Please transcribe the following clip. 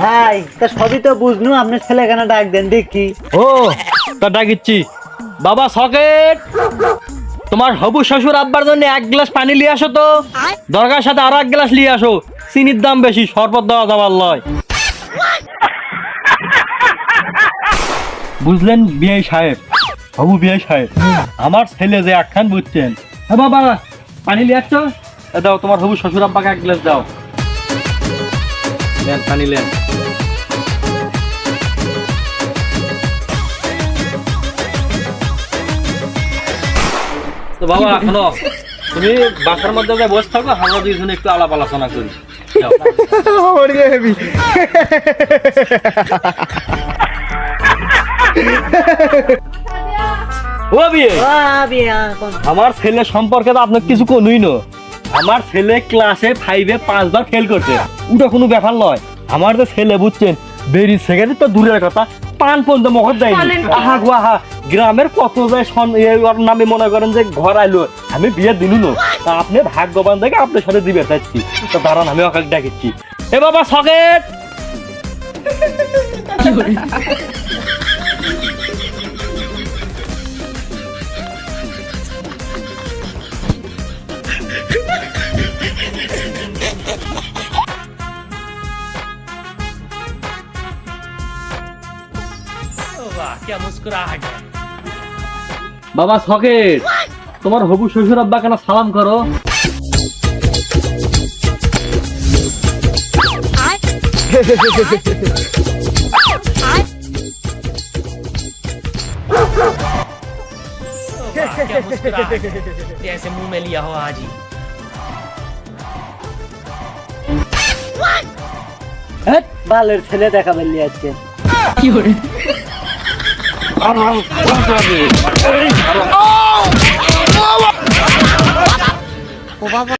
ভাই তা সবই তো বুঝনু, আপনার ছেলে কেন ডাক দেন দেখি। ও তা ডাকিচ্ছি। বাবা সকেট, তোমার হবু শ্বশুর আব্বার জন্য 1 গ্লাস পানি নিয়ে আসো তো। দরকার সাথে আরো 1 গ্লাস নিয়ে আসো, চিনির দাম বেশি, শরবত দেওয়া যাবার লয়। বুঝলেন বিআই সাহেব, হবু বিআই সাহেব, আমার ছেলে যে একখান বুঝছেন। হ্যাঁ বাবা, পানি নিয়ে আসছো, দাও তোমার হবু শ্বশুর আব্বাকে 1 গ্লাস দাও। নেন পানি নেন। তো বাবা শোনো, তুমি বাসার মধ্যে যে বসে থাকো, আমরা দুইজনে একটু আলাপ আলোচনা করি। যাও। ও বিয়ে, আমার ছেলে সম্পর্কে তো আপনার কিছু কোনই না। আমার ছেলে ক্লাসে 5-এ 5 বার ফেল করছে, ওটা কোনো ব্যাপার নয়। আমার যে ছেলে বুঝছেন, বেরি সেকেন্ডে তো দূরের কথা, পান পর্যন্ত মহৎ দেয়নি। আহা গো আহা, গ্রামের কত যায় ওর নামে মনে করেন যে ঘর আইলো, আমি বিয়ে দিলু না। তা আপনি ভাগ্যবান দেখে আপনার সাথে দিবে চাচ্ছি। তো দাঁড়ান, আমি ওকে ডাকিচ্ছি। এ বাবা সকেট, বাবা সকেট, তোমার হবু শ্বশুর আব্বা কেন সালাম করো। जैसे मुंह में लिया हो आज ही। বালের ছেলে দেখা বেরিয়ে যাচ্ছে। কি